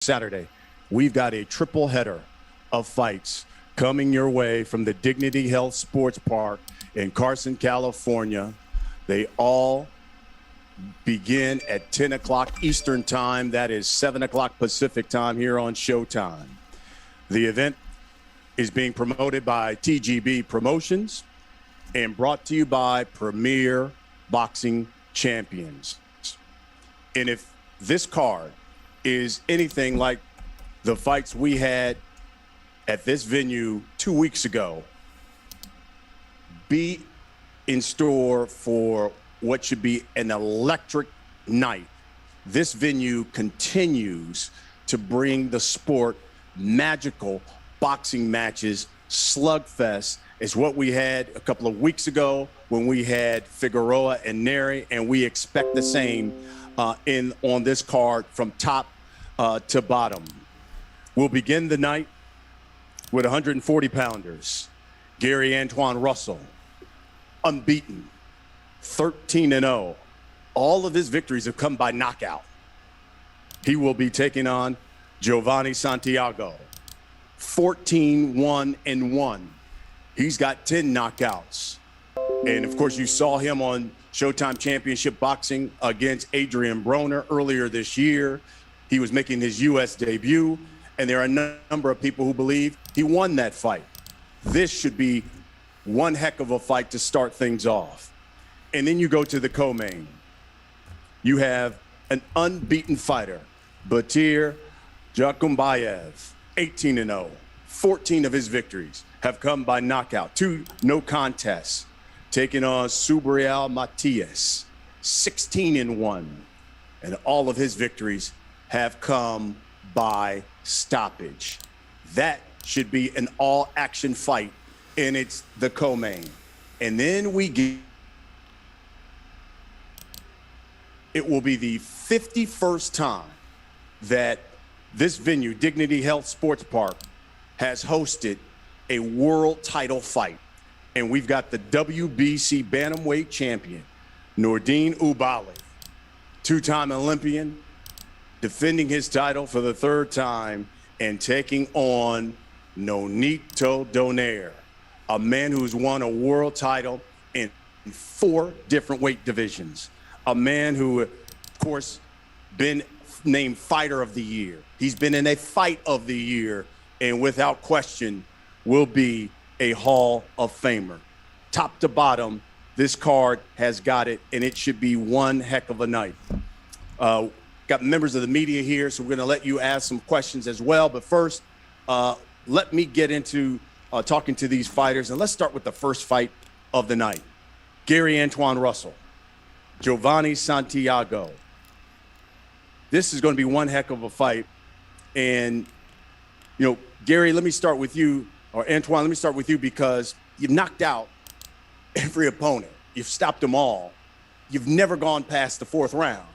Saturday, we've got a triple header of fights coming your way from the Dignity Health Sports Park in Carson, California. They all begin at 10 o'clock Eastern time. That is 7 o'clock Pacific time here on Showtime. The event is being promoted by TGB Promotions and brought to you by Premier Boxing Champions. And if this card is anything like the fights we had at this venue 2 weeks ago, be in store for what should be an electric night. This venue continues to bring the sport magical boxing matches. Slugfest is what we had a couple of weeks ago when we had Figueroa and Neri, and we expect the same on this card from top to bottom. We'll begin the night with 140-pounders. Gary Antoine Russell, unbeaten, 13-0. All of his victories have come by knockout. He will be taking on Giovanni Santiago, 14-1-1. He's got 10 knockouts. And of course, you saw him on Showtime Championship Boxing against Adrian Broner earlier this year. He was making his U.S. debut, and there are a number of people who believe he won that fight. This should be one heck of a fight to start things off. And then you go to the co-main. You have an unbeaten fighter, Batir Jakumbayev, 18-0. 14 of his victories have come by knockout, 2 no contests, taking on Subriel Matias, 16-1. And all of his victories have come by stoppage. That should be an all-action fight, and it's the co-main. And then it will be the 51st time that this venue, Dignity Health Sports Park, has hosted a world title fight. And we've got the WBC Bantamweight champion, Nordine Oubaali, 2-time Olympian, defending his title for the 3rd time and taking on Nonito Donaire, a man who's won a world title in 4 different weight divisions, a man who, of course, been named Fighter of the Year. He's been in a Fight of the Year, and without question will be a Hall of Famer. Top to bottom, this card has got it, and it should be one heck of a night. Got members of the media here, so we're going to let you ask some questions as well. But first, let me get into talking to these fighters, and let's start with the first fight of the night. Gary Antoine Russell, Giovanni Santiago. This is going to be one heck of a fight. And, you know, Gary, let me start with you, or Antoine, let me start with you, because you've knocked out every opponent. You've stopped them all. You've never gone past the 4th round.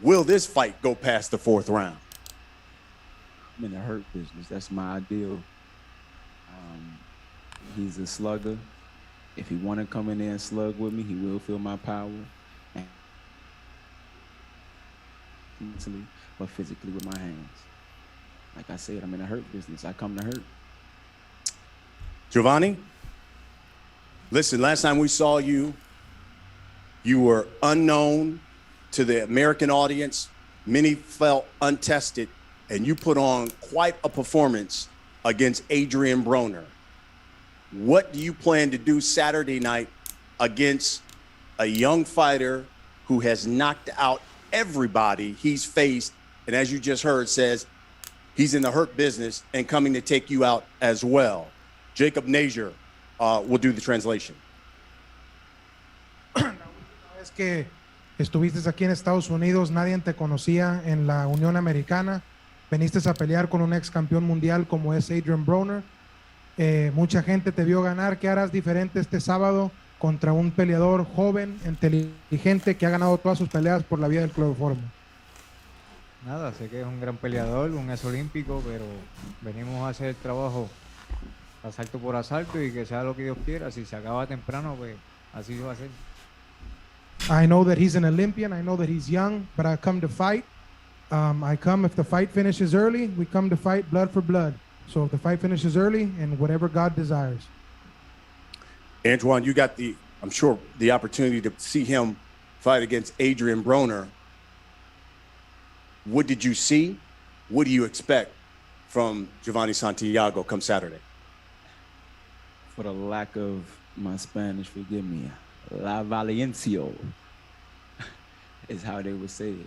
Will this fight go past the 4th round? I'm in the hurt business. That's my ideal. He's a slugger. If he want to come in there and slug with me, he will feel my power. Mentally, but physically with my hands. Like I said, I'm in the hurt business. I come to hurt. Giovanni, listen, last time we saw you, you were unknown to the American audience. Many felt untested, and you put on quite a performance against Adrian Broner. What do you plan to do Saturday night against a young fighter who has knocked out everybody he's faced, and as you just heard, says he's in the hurt business and coming to take you out as well? Jacob Nazier will do the translation. La última vez que estuviste aquí en Estados Unidos, nadie te conocía en la Unión Americana. Veniste a pelear con un ex campeón mundial como es Adrian Broner. Mucha gente te vio ganar. ¿Qué harás diferente este sábado contra un peleador joven, inteligente, que ha ganado todas sus peleas por la vía del cloroformo? Nada, sé que es un gran peleador, un ex olímpico, pero venimos a hacer el trabajo asalto por asalto y que sea lo que Dios quiera. Si se acaba temprano, pues así va a ser. I know that he's an Olympian. I know that he's young, but I come to fight. I come if the fight finishes early. We come to fight blood for blood. So if the fight finishes early, and whatever God desires. Antoine, you got I'm sure, the opportunity to see him fight against Adrian Broner. What did you see? What do you expect from Giovanni Santiago come Saturday? For the lack of my Spanish, forgive me. La Valencia is how they would say it.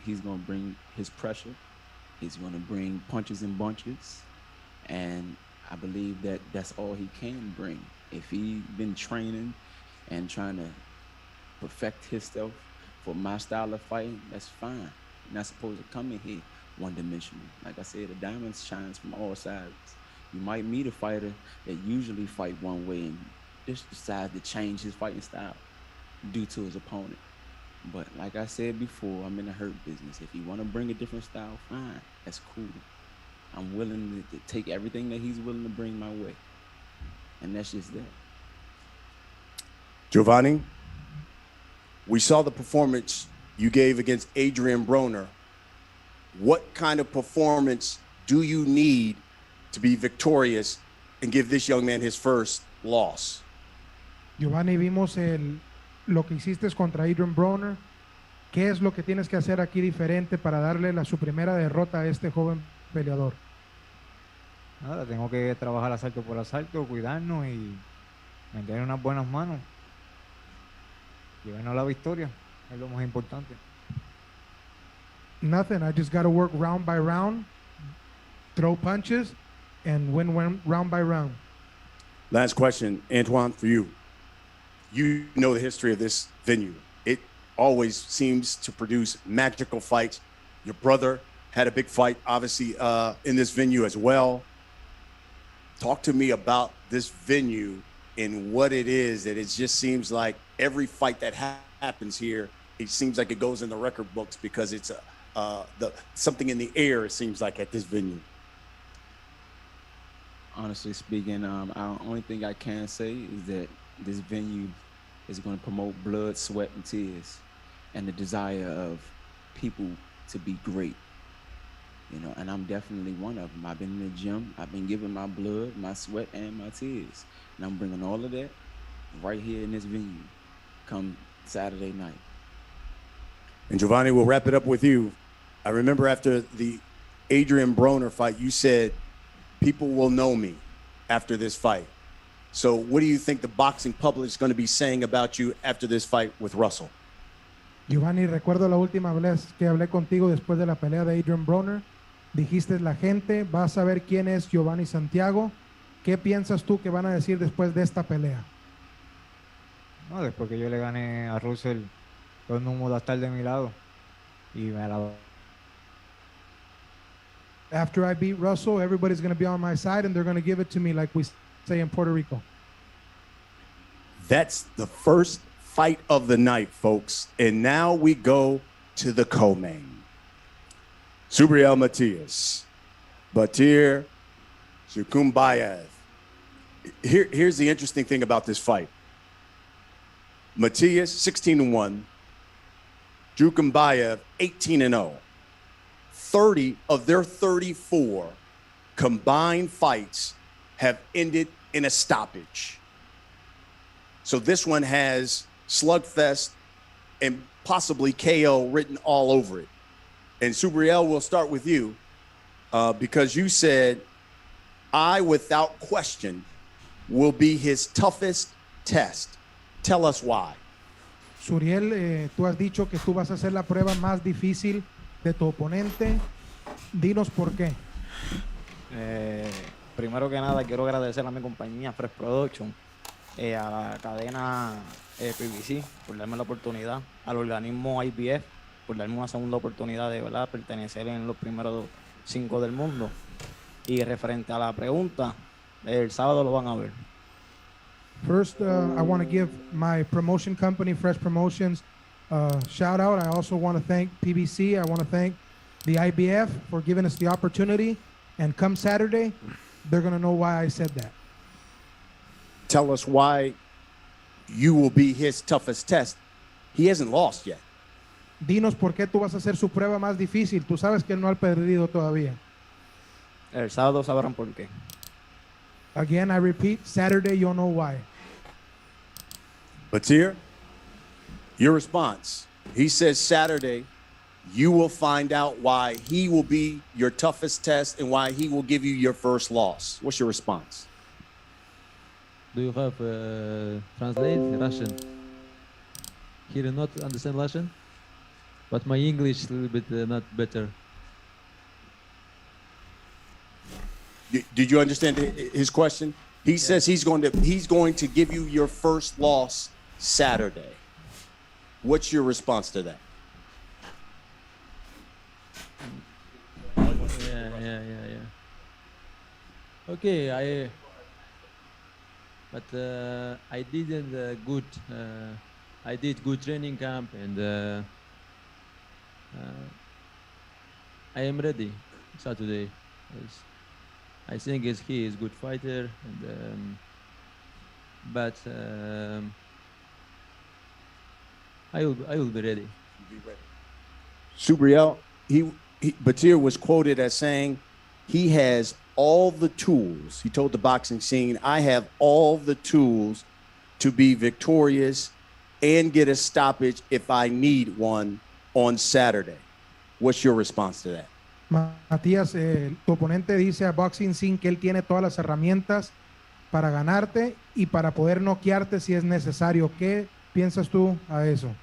He's going to bring his pressure. He's going to bring punches and bunches. And I believe that that's all he can bring. If he's been training and trying to perfect himself for my style of fighting, that's fine. You're not supposed to come in here one-dimensional. Like I said, the diamond shines from all sides. You might meet a fighter that usually fight one way and just decides to change his fighting style due to his opponent. But like I said before, I'm in the hurt business. If you want to bring a different style, fine. That's cool. I'm willing to take everything that he's willing to bring my way. And that's just that. Giovanni, we saw the performance you gave against Adrian Broner. What kind of performance do you need to be victorious and give this young man his first loss? Giovanni, vimos lo que hiciste contra Adrian Broner. ¿Qué es lo que tienes que hacer aquí diferente para darle su primera derrota a este joven peleador? Nada, tengo que trabajar asalto por asalto, cuidarnos y meter unas buenas manos. Llevarnos la victoria, es lo más importante. Nothing, I just got to work round by round, throw punches, and win round by round. Last question, Antoine, for you. You know the history of this venue. It always seems to produce magical fights. Your brother had a big fight, obviously, in this venue as well. Talk to me about this venue and what it is that it just seems like every fight that happens here, it seems like it goes in the record books because it's something in the air, it seems like, at this venue. Honestly speaking, the only thing I can say is that this venue is going to promote blood, sweat, and tears, and the desire of people to be great. You know, and I'm definitely one of them. I've been in the gym. I've been giving my blood, my sweat, and my tears. And I'm bringing all of that right here in this venue come Saturday night. And Giovanni, we'll wrap it up with you. I remember after the Adrian Broner fight, you said, people will know me after this fight. So what do you think the boxing public is going to be saying about you after this fight with Russell? Giovanni, recuerdo la última vez que hablé contigo después de la pelea de Adrian Broner. Dijiste, la gente va a saber quién es Giovanni Santiago. ¿Qué piensas tú que van a decir después de esta pelea? No, después que yo le gané a Russell, todo el mundo va a estar de mi lado. Y me la... After I beat Russell, everybody's going to be on my side and they're going to give it to me like we say in Puerto Rico. That's the first fight of the night, folks. And now we go to the co-main. Subriel Matias, Batir Shukumbayev. Here's the interesting thing about this fight. Matias, 16-1. Shukumbayev, 18-0. 30 of their 34 combined fights have ended in a stoppage. So this one has slugfest and possibly KO written all over it. And Subriel, we'll start with you because you said, I, without question, will be his toughest test. Tell us why. Suriel, tú has dicho que tú vas a hacer la prueba más difícil de tu oponente. Dinos por qué. Primero que nada, quiero agradecer a mi compañía Fresh Production, a la cadena PBC por darme la oportunidad, al organismo IBF por darme una segunda oportunidad de verdad pertenecer en los primeros 5 del mundo. Y referente a la pregunta, el sábado lo van a ver. First, I want to give my promotion company, Fresh Promotions, shout out. I also want to thank PBC. I want to thank the IBF for giving us the opportunity. And come Saturday, they're going to know why I said that. Tell us why you will be his toughest test. He hasn't lost yet. Dinos por qué tú vas a hacer su prueba más difícil. Tú sabes que él no ha perdido todavía. El sábado sabrán por qué. Again, I repeat, Saturday you'll know why. Batir, your response. He says Saturday, you will find out why he will be your toughest test and why he will give you your first loss. What's your response? Do you have translate Russian? He did not understand Russian, but my English a little bit not better. Did you understand his question? He says he's going to give you your first loss Saturday. What's your response to that? Yeah. Okay, I didn't good. I did good training camp, and I am ready Saturday. Yes. I think he is good fighter, and I will be ready. Subriel, Batir was quoted as saying he has all the tools. He told the boxing scene, I have all the tools to be victorious and get a stoppage if I need one on Saturday. What's your response to that? Matías, tu oponente dice a Boxing Scene que él tiene todas las herramientas para ganarte y para poder noquearte si es necesario. ¿Qué piensas tú a eso?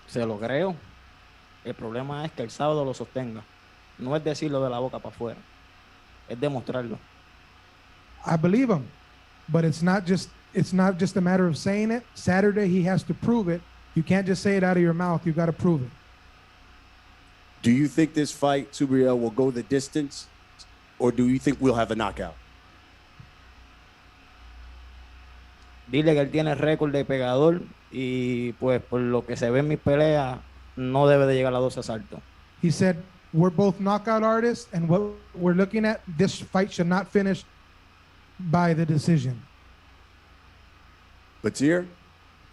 Se lo creo. El problema es que el sábado lo sostenga. No es decirlo de la boca para afuera. Es demostrarlo. I believe him, but it's not just a matter of saying it. Saturday he has to prove it. You can't just say it out of your mouth. You got to prove it. Do you think this fight, Subriel, will go the distance, or do you think we'll have a knockout? Dile que él tiene récord de pegador y pues por lo que se ve en mis peleas no debe de llegar a 12 asaltos. He said, we're both knockout artists, and what we're looking at, this fight should not finish by the decision. Batir,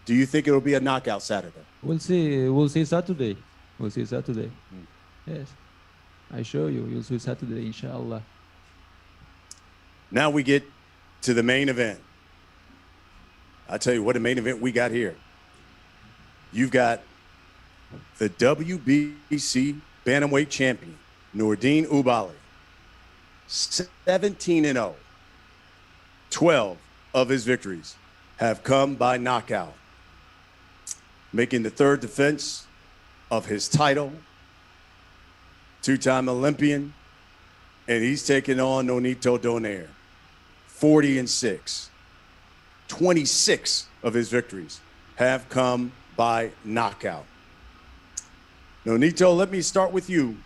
do you think it'll be a knockout Saturday? We'll see. We'll see Saturday. We'll see Saturday. Yes, I show you. You'll see Saturday, inshallah. Now we get to the main event. I'll tell you what a main event we got here. You've got the WBC Bantamweight champion, Nordine Oubaali, 17-0. 12 of his victories have come by knockout, making the third defense of his title, two-time Olympian, and he's taking on Nonito Donaire, 40-6. 26 of his victories have come by knockout. Nonito, let me start with you.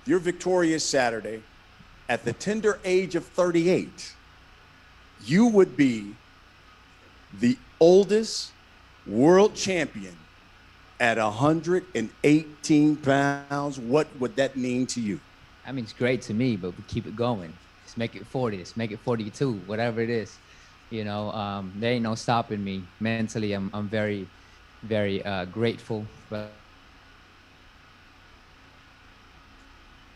You're victorious Saturday at the tender age of 38. You would be the oldest world champion at 118 pounds. What would that mean to you? I mean, it's great to me, but we keep it going. Let's make it 40. Let's make it 42, whatever it is. You know, there ain't no stopping me. Mentally, I'm very, very grateful. But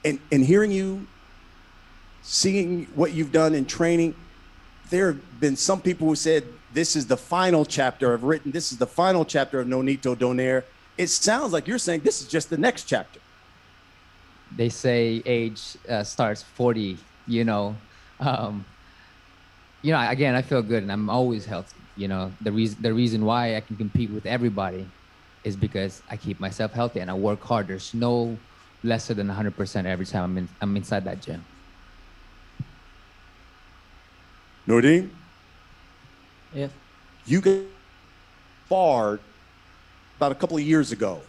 And hearing you, seeing what you've done in training, there have been some people who said, this is the final chapter I've written. This is the final chapter of Nonito Donaire. It sounds like you're saying this is just the next chapter. they say age starts 40. You know, again, I feel good and I'm always healthy. You know, the reason why I can compete with everybody is because I keep myself healthy and I work hard. There's no lesser than 100% every time I'm inside that gym. Nordine, Yes. you got sparred about a couple of years ago.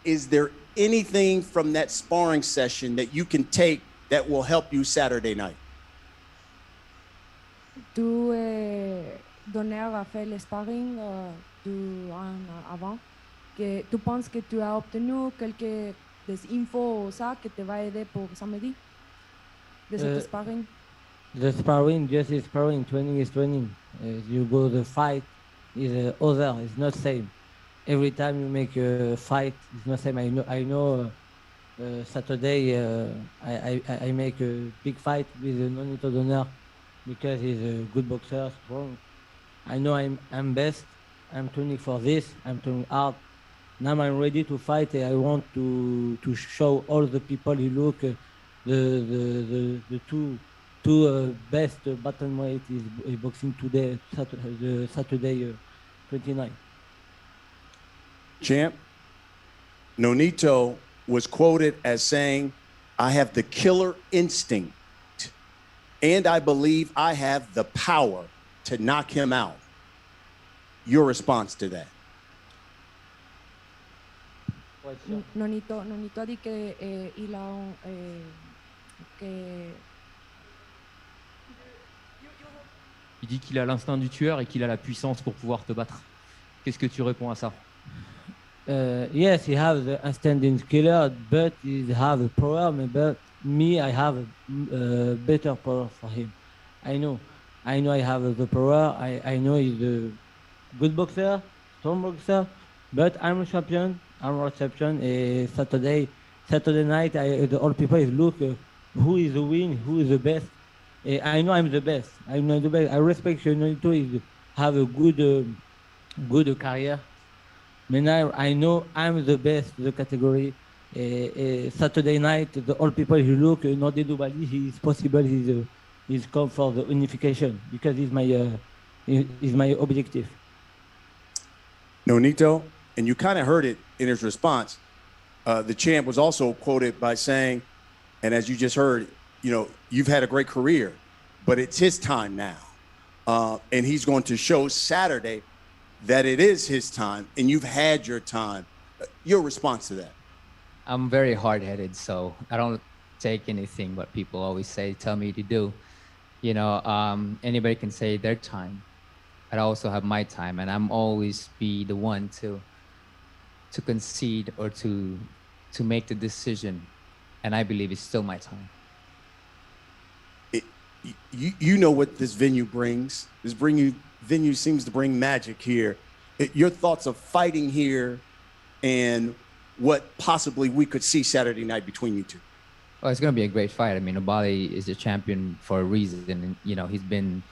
Is there anything from that sparring session that you can take that will help you Saturday night? Tu Donaire a fait le sparring avant. Que tu penses que tu as obtenu quelques des infos ça que te va aider pour samedi de ce sparring? The sparring, just is sparring, training is training. You go the fight is other, it's not same. every time you make a fight, it's not same. I know. Saturday, I make a big fight with Nonito Donaire because he's a good boxer, strong. I know I'm best. I'm training for this. I'm training hard. Now I'm ready to fight. I want to show all the people who look the two best bantamweight is boxing today, Saturday 29. Champ, Nonito was quoted as saying, "I have the killer instinct, and I believe I have the power to knock him out." Your response to that? Nonito a dit que Il dit qu'il a l'instinct du tueur et qu'il a la puissance pour pouvoir te battre. Qu'est-ce que tu réponds à ça? Yes, he has the outstanding killer, but he have a power. But me, I have a better power for him. I know I have the power. I know he's a good boxer, strong boxer, but I'm a champion. I'm world champion. Saturday night, the all people is look who is the win, who is the best. I know I'm the best. I know the best. I respect Nonito. He have a good career. But now I know I'm the best in the category. Saturday night, the all people who look Nordine Oubaali, he is possible. He's come for the unification because he's my objective. Nonito, and you kind of heard it in his response. The champ was also quoted by saying, and as you just heard, you know, you've had a great career, but it's his time now. And he's going to show Saturday that it is his time and you've had your time. Your response to that? I'm very hard-headed, so I don't take anything what people always tell me to do. You know, anybody can say their time. I also have my time, and I'm always be the one to concede or to make the decision, and I believe it's still my time. You know what this venue brings. Venue seems to bring magic here. Your thoughts of fighting here and what possibly we could see Saturday night between you two? Well, it's going to be a great fight. I mean, Oubaali is a champion for a reason, and you know he's been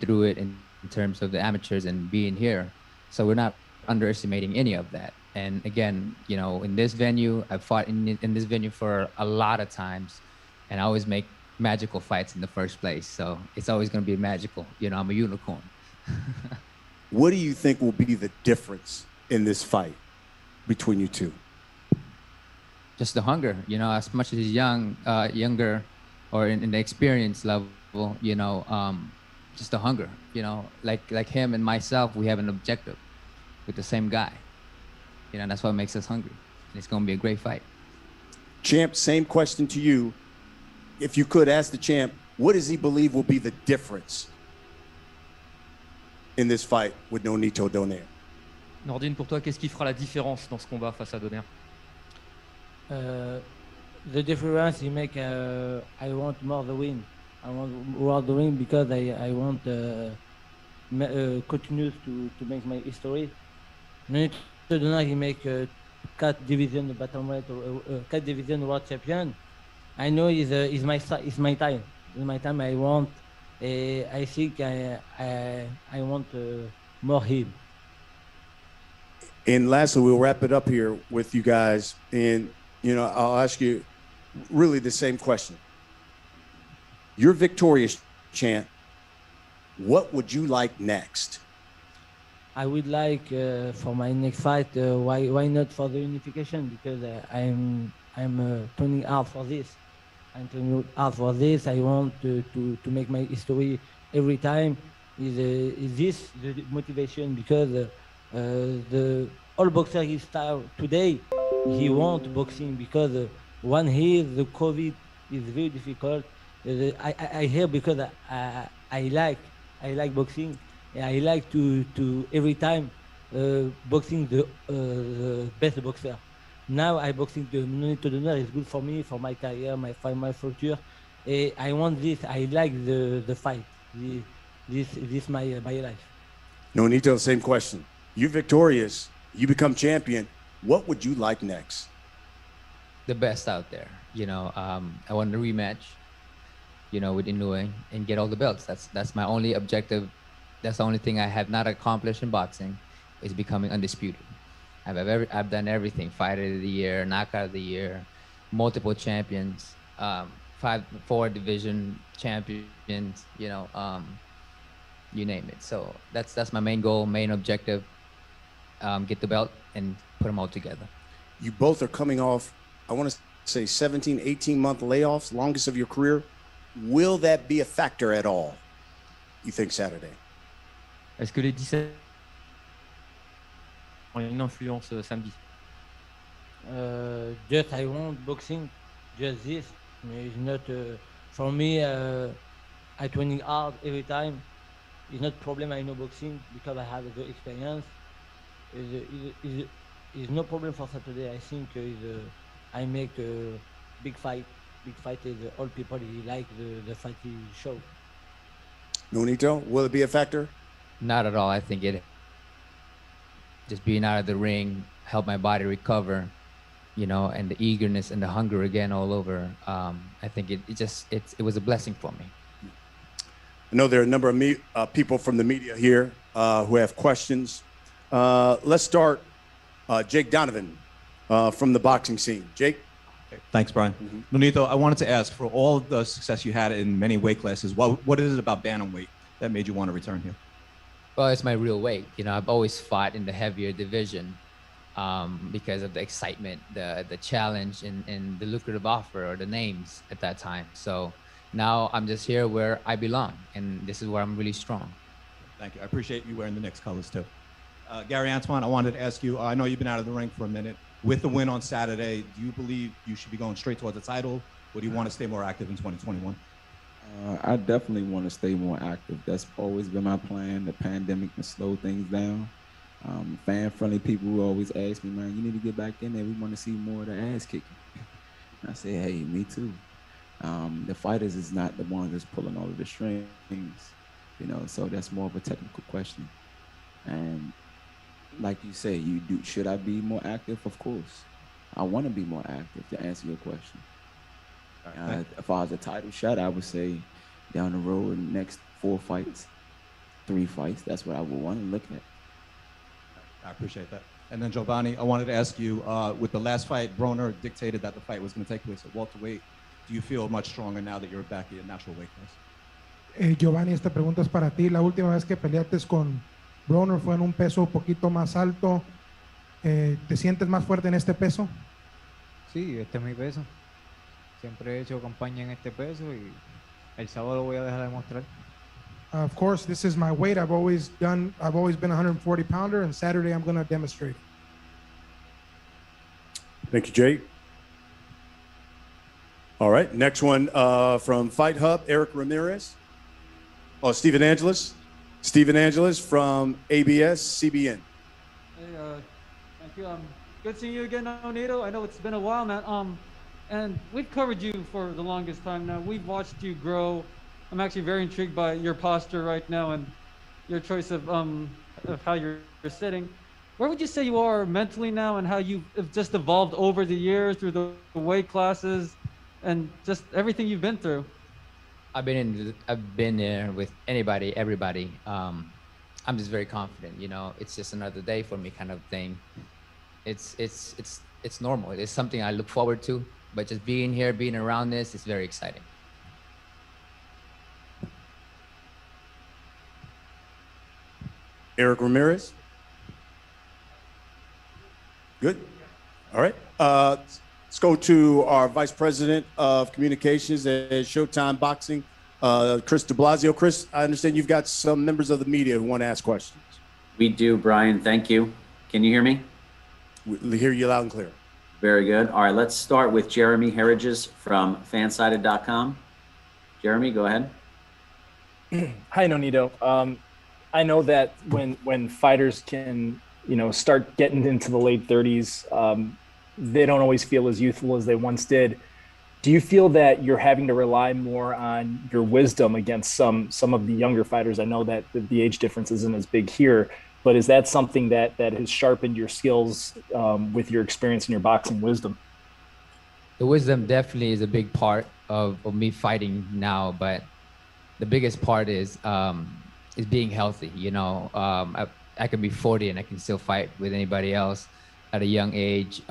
through it in terms of the amateurs and being here. So we're not underestimating any of that. And again, you know, in this venue, I've fought in this venue for a lot of times, and I always make magical fights in the first place. So it's always going to be magical. You know, I'm a unicorn. What do you think will be the difference in this fight between you two? Just the hunger, you know, as much as he's younger or in the experience level, you know, just the hunger, you know, like him and myself, we have an objective with the same guy, you know, that's what makes us hungry. And it's going to be a great fight. Champ, same question to you. If you could ask the champ, what does he believe will be the difference in this fight with Nonito Donaire? Nordine, pour toi, qu'est-ce qui fera la différence dans ce combat face à Donaire? The difference you make, I want more the win. I want more the win because I want continue to make my history. Nonito Donaire, he make 4 division Bantamweight, 4 division world champion. I know it's my time. It's my time. I want. I think I want more him. And lastly, we'll wrap it up here with you guys. And, you know, I'll ask you really the same question. You're victorious, champ. What would you like next? I would like for my next fight. Why not for the unification? Because I'm turning out for this. I'm turning out for this. I want to make my history every time. Is this the motivation? Because the all boxer he start today, he want boxing because one here the COVID is very difficult. I hear because I like boxing. I like to every time boxing the best boxer. Now I boxing the Nonito Donaire is good for me, for my career, my future. I want this. I like the fight. This my life. Nonito, same question. You're victorious. You become champion. What would you like next? The best out there. I want a rematch, with Inoue and get all the belts. That's my only objective. That's the only thing I have not accomplished in boxing, is becoming undisputed. I've done everything: fighter of the year, knockout of the year, multiple champions, 4 division champions, you name it. So that's my main goal, main objective. Get the belt and put them all together. You both are coming off, I want to say 17, 18-month layoffs, longest of your career. Will that be a factor at all, you think, Saturday? Est-ce que les 17 ont une influence samedi? Just I want boxing, just this. It's not for me. I training hard every time. It's not problem. I know boxing because I have the experience. Is no problem for Saturday. I think I make a big fight. Big fight is all people like the fight show. Nonito, will it be a factor? Not at all. I think it just being out of the ring helped my body recover, and the eagerness and the hunger again all over. I think it was a blessing for me. I know there are a number of people from the media here who have questions. Let's start. Jake Donovan from the boxing scene. Jake? Thanks, Brian. Nonito, I wanted to ask, for all the success you had in many weight classes, what is it about bantamweight that made you want to return here? Well, it's my real weight. I've always fought in the heavier division because of the excitement, the challenge, and the lucrative offer or the names at that time. So now I'm just here where I belong, and this is where I'm really strong. Thank you. I appreciate you wearing the Knicks colors, too. Gary Antoine, I wanted to ask you, I know you've been out of the ring for a minute. With the win on Saturday, do you believe you should be going straight towards the title, or do you want to stay more active in 2021? I definitely want to stay more active. That's always been my plan. The pandemic can slow things down. Fan-friendly people will always ask me, man, you need to get back in there. We want to see more of the ass kicking. I say, hey, me too. The fighters is not the one that's pulling all of the strings, so that's more of a technical question. And like you say, should I be more active? Of course. I want to be more active, to answer your question. If I was a title shot, I would say down the road, next 4 fights, 3 fights, that's what I would want to look at. I appreciate that. And then Giovanni, I wanted to ask you, with the last fight, Broner dictated that the fight was going to take place at welterweight. Do you feel much stronger now that you're back at your natural weight class? Giovanni, esta pregunta es para ti. La última vez que peleaste con Broner fue en un peso un poquito más alto. ¿Te sientes más fuerte en este peso? Sí, este es mi peso. Siempre he hecho campaña en este peso y el sábado lo voy a dejar demostrar. Of course, this is my weight. I've always been a 140 pounder, and Saturday I'm going to demonstrate. Thank you, Jake. All right, next one from Fight Hub, Eric Ramirez. Oh, Stephen Angeles. Stephen Angeles from ABS CBN. Hey, thank you. Good seeing you again, Nonito. I know it's been a while, man. And we've covered you for the longest time now. We've watched you grow. I'm actually very intrigued by your posture right now and your choice of how you're sitting. Where would you say you are mentally now, and how you've just evolved over the years through the weight classes and just everything you've been through? I've been there with anybody, everybody. I'm just very confident. It's just another day for me, kind of thing. It's normal. It's something I look forward to. But just being here, being around this, is very exciting. Eric Ramirez. Good. All right. Let's go to our Vice President of Communications at Showtime Boxing, Chris de Blasio. Chris, I understand you've got some members of the media who want to ask questions. We do, Brian. Thank you. Can you hear me? We hear you loud and clear. Very good. All right, let's start with Jeremy Herridges from fansided.com. Jeremy, go ahead. Hi, Nonito. I know that when fighters can, start getting into the late 30s, they don't always feel as youthful as they once did. Do you feel that you're having to rely more on your wisdom against some of the younger fighters? I know that the age difference isn't as big here, but is that something that has sharpened your skills with your experience and your boxing wisdom? The wisdom definitely is a big part of me fighting now, but the biggest part is being healthy. You know, I can be 40 and I can still fight with anybody else at a young age.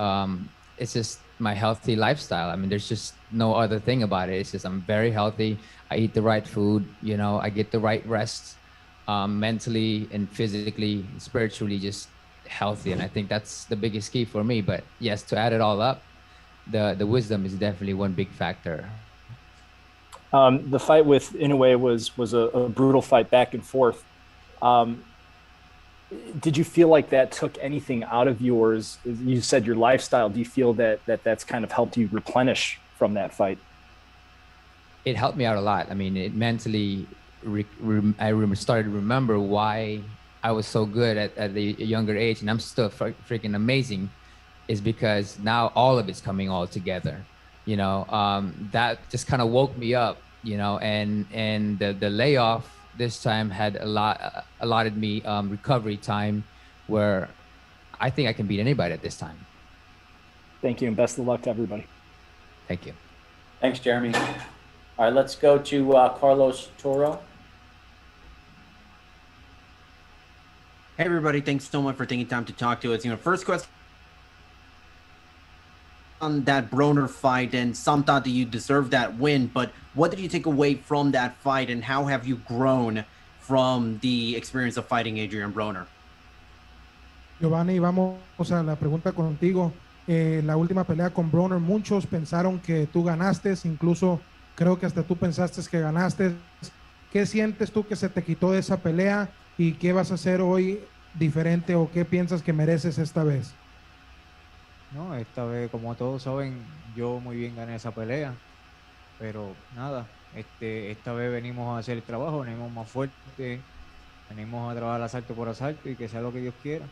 It's just my healthy lifestyle. I mean, there's just no other thing about it. It's just I'm very healthy. I eat the right food. You know, I get the right rest, mentally and physically, spiritually, just healthy. And I think that's the biggest key for me. But yes, to add it all up, the wisdom is definitely one big factor. The fight with Inoue was a brutal fight back and forth. Did you feel like that took anything out of yours? You said your lifestyle. Do you feel that's kind of helped you replenish from that fight? It helped me out a lot. I mean, it mentally, I started to remember why I was so good at a younger age, and I'm still freaking amazing, is because now all of it's coming all together. You know, that just kind of woke me up, you know, and the layoff this time had allotted me recovery time where I think I can beat anybody at this time. Thank you, and best of luck to everybody. Thank you. Thanks, Jeremy. All right, let's go to Carlos Toro. Hey, everybody. Thanks so much for taking time to talk to us. You know, first question on that Broner fight, and some thought that you deserved that win, but what did you take away from that fight, and how have you grown from the experience of fighting Adrian Broner? Giovanni, vamos a la pregunta contigo. La última pelea con Broner, muchos pensaron que tú ganaste, incluso creo que hasta tú pensaste que ganaste. ¿Qué sientes tú que se te quitó de esa pelea y qué vas a hacer hoy diferente o qué piensas que mereces esta vez? No, esta vez, como todos saben, yo muy bien gané esa pelea, pero nada, esta vez venimos a hacer el trabajo, venimos más fuerte, venimos a trabajar asalto por asalto y que sea lo que Dios quiera.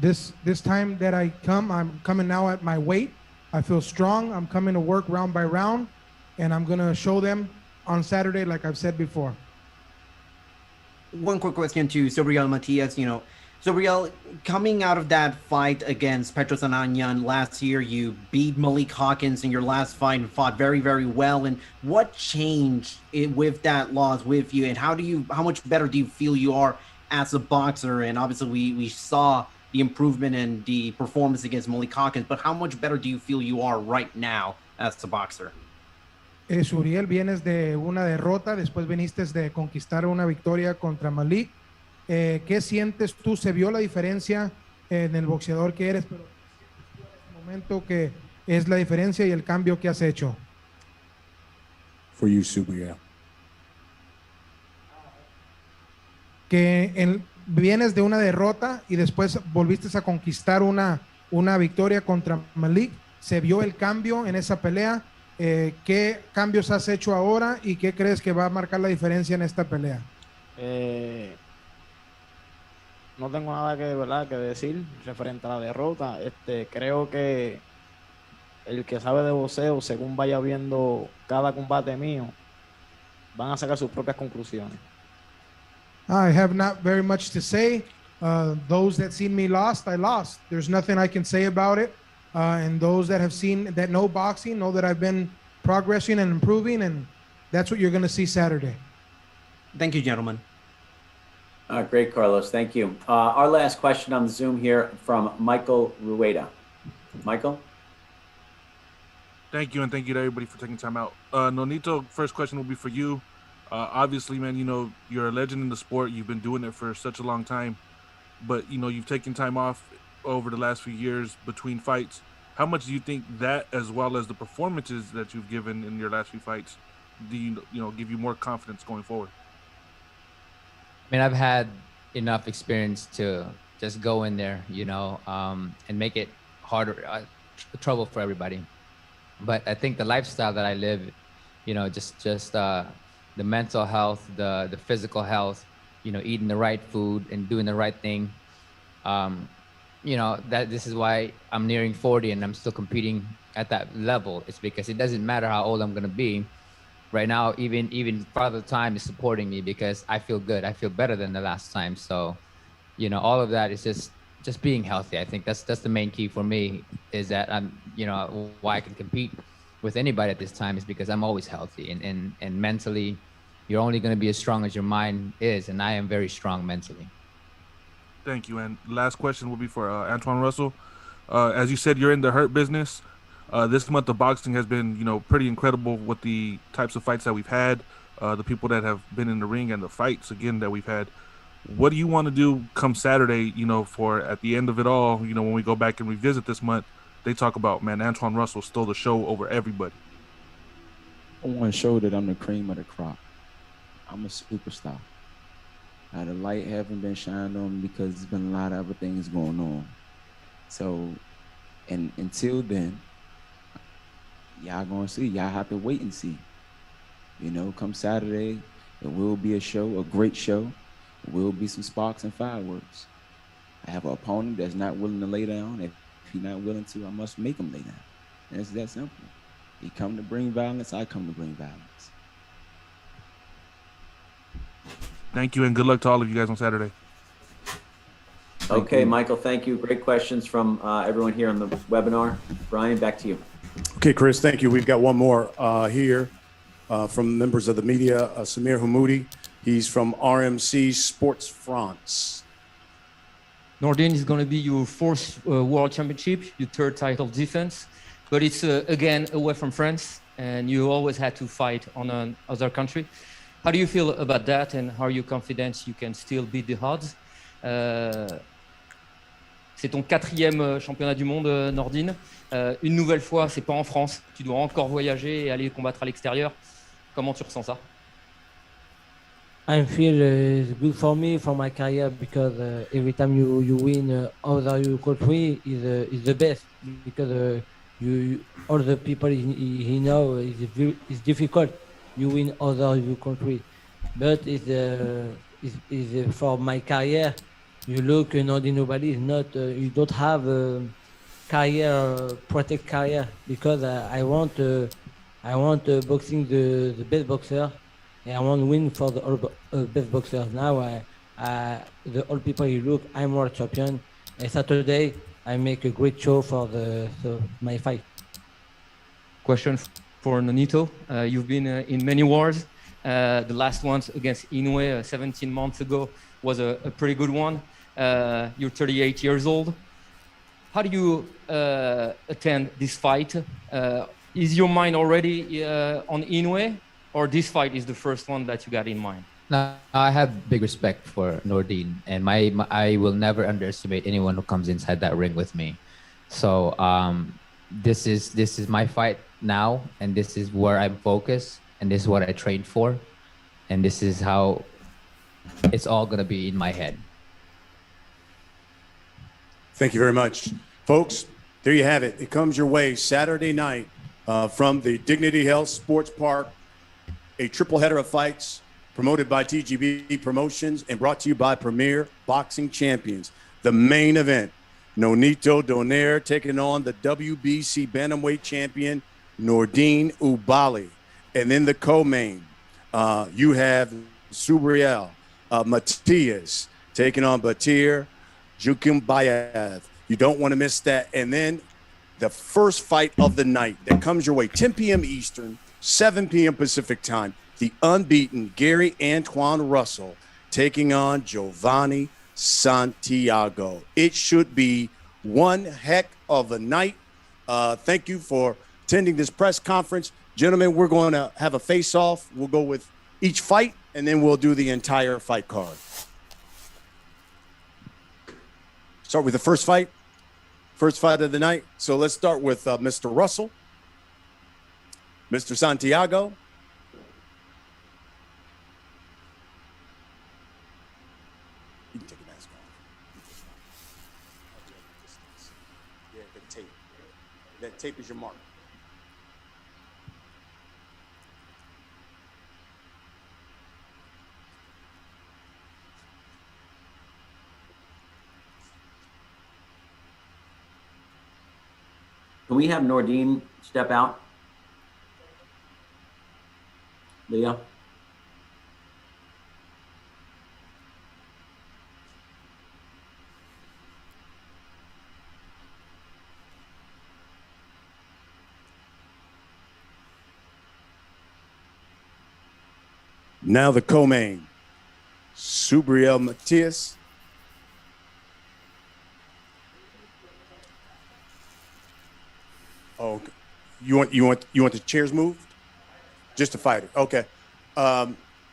This time that I come, I'm coming now at my weight. I feel strong. I'm coming to work round by round, and I'm going to show them on Saturday, like I've said before. One quick question to Sobriel Matias. You know, Sobriel, coming out of that fight against Petros Ananyan last year, you beat Malik Hawkins in your last fight and fought very, very well. And what changed with that loss with you, and how much better do you feel you are as a boxer? And obviously we saw the improvement in the performance against Malik Hawkins, but how much better do you feel you are right now as a boxer? Suriel, vienes de una derrota, después viniste de conquistar una victoria contra Malik. ¿Qué sientes tú? Se vio la diferencia en el boxeador que eres, pero en este momento que es la diferencia y el cambio que has hecho. For you, Suriel. Que vienes de una derrota y después volviste a conquistar una victoria contra Malik. Se vio el cambio en esa pelea. ¿Qué cambios has hecho ahora y qué crees que va a marcar la diferencia en esta pelea? No tengo nada que decir referente a la derrota. Creo que el que sabe de boxeo, según vaya viendo cada combate mío, van a sacar sus propias conclusiones. I have not very much to say. Those that seen me lost, I lost. There's nothing I can say about it. And those that have seen, that know boxing, know that I've been progressing and improving, and that's what you're going to see Saturday. Thank you, gentlemen. Great, Carlos. Thank you. Our last question on the Zoom here from Michael Rueda. Michael? Thank you, and thank you to everybody for taking time out. Nonito, first question will be for you. Obviously, man, you know, you're a legend in the sport. You've been doing it for such a long time. But, you know, you've taken time off over the last few years between fights. How much do you think that, as well as the performances that you've given in your last few fights, do give you more confidence going forward? I mean, I've had enough experience to just go in there, you know, and make it harder, trouble for everybody. But I think the lifestyle that I live, you know, just the mental health, the physical health, you know, eating the right food and doing the right thing. You know, that this is why I'm nearing 40 and I'm still competing at that level. It's because it doesn't matter how old I'm going to be. right now, even Father Time is supporting me because I feel good. I feel better than the last time. So, all of that is just being healthy. I think that's the main key for me, is that I'm, why I can compete with anybody at this time is because I'm always healthy, and mentally, you're only going to be as strong as your mind is, and I am very strong mentally. Thank you. And last question will be for Antoine Russell. As you said, you're in the hurt business. This month of boxing has been, pretty incredible with the types of fights that we've had, the people that have been in the ring, and the fights again that we've had. What do you want to do come Saturday? For at the end of it all, when we go back and revisit this month, they talk about, man, Antoine Russell stole the show over everybody. I want to show that I'm the cream of the crop. I'm a superstar. The light haven't been shined on me because there's been a lot of other things going on. So, and until then, y'all gonna see. Y'all have to wait and see. Come Saturday, it will be a show, a great show. It will be some sparks and fireworks. I have an opponent that's not willing to lay down. If he's not willing to, I must make him lay down. And it's that simple. He come to bring violence, I come to bring violence. Thank you, and good luck to all of you guys on Saturday. Okay, Michael, thank you. Great questions from everyone here on the webinar. Brian, back to you. Okay, Chris, thank you. We've got one more here from members of the media, Samir Hamoudi. He's from RMC Sports France. Nordine is going to be your fourth World Championship, your third title defense, but it's again away from France, and you always had to fight on another country. How do you feel about that, and how are you confident you can still beat the odds? C'est ton 4e championnat du monde, Nordine. Une nouvelle fois, c'est pas en France. Tu dois encore voyager et aller combattre à l'extérieur. Comment tu ressens ça? I feel it's good for me, for my career, because every time you win other your country is the best, because you all the people he know is difficult. You win other your country, but is for my career. You look, Nordine Oubaali is not. You don't have a career, protect career, because I want boxing the best boxer. And I want to win for the best boxers. Now, the old people, you look, I'm world champion. And Saturday, I make a great show for my fight. Question for Nonito. You've been in many wars. The last one against Inoue 17 months ago was a pretty good one. You're 38 years old. How do you attend this fight? Is your mind already on Inoue? Or this fight is the first one that you got in mind? No, I have big respect for Nordine, and I will never underestimate anyone who comes inside that ring with me. So this is my fight now, and this is where I'm focused, and this is what I trained for, and this is how it's all gonna be in my head. Thank you very much. Folks, there you have it. It comes your way Saturday night from the Dignity Health Sports Park. A triple header of fights promoted by TGB Promotions and brought to you by Premier Boxing Champions. The main event, Nonito Donaire taking on the WBC Bantamweight champion, Nordine Oubaali. And then the co-main, you have Subriel Matias taking on Batir Jukimbayev. You don't want to miss that. And then the first fight of the night that comes your way, 10 p.m. Eastern, 7 p.m. Pacific time, the unbeaten Gary Antoine Russell taking on Giovanni Santiago. It should be one heck of a night. Thank you for attending this press conference. Gentlemen, we're going to have a face-off. We'll go with each fight, and then we'll do the entire fight card. Start with the first fight of the night. So let's start with Mr. Russell. Mr. Santiago. You can take your mask off. Yeah, the tape. That tape is your mark. Can we have Nordine step out? Leo? Now the co-main, Subriel Matias. Oh, okay. You want the chairs moved? Just to fight it. Okay.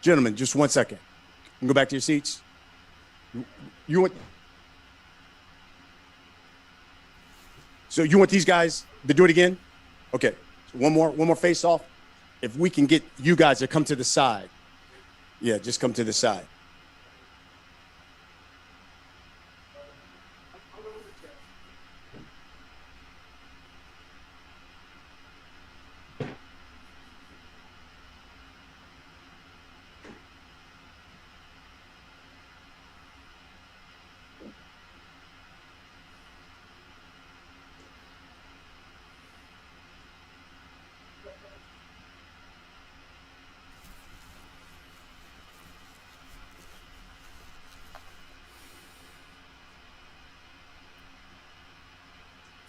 Gentlemen, just 1 second. You can go back to your seats. You want So you want these guys to do it again? Okay. So one more face off. If we can get you guys to come to the side. Yeah, just come to the side.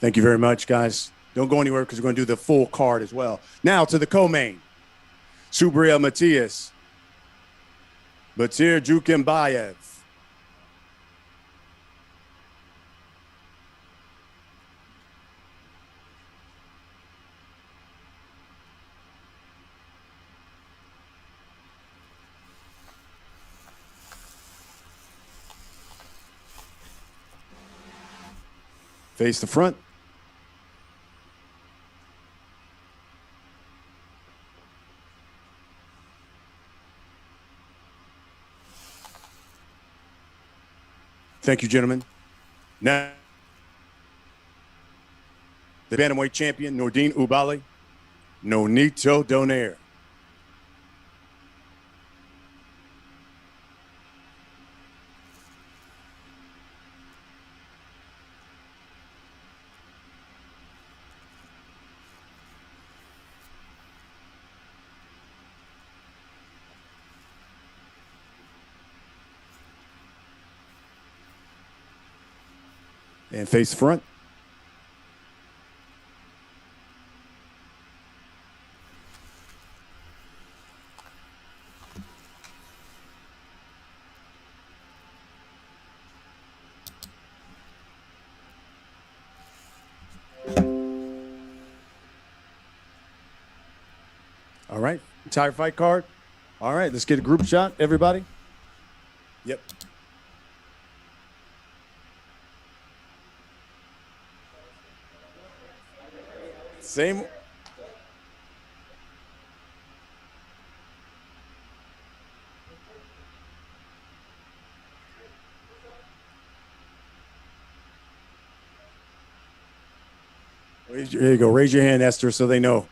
Thank you very much, guys. Don't go anywhere because we're going to do the full card as well. Now to the co-main, Subriel Matias, Batir Jukembayev. Face the front. Thank you, gentlemen. Now, the Bantamweight champion, Nordine Oubaali, Nonito Donaire. And face front. All right, entire fight card. All right, let's get a group shot, everybody. Yep. Same. There you go. Raise your hand, Esther, so they know.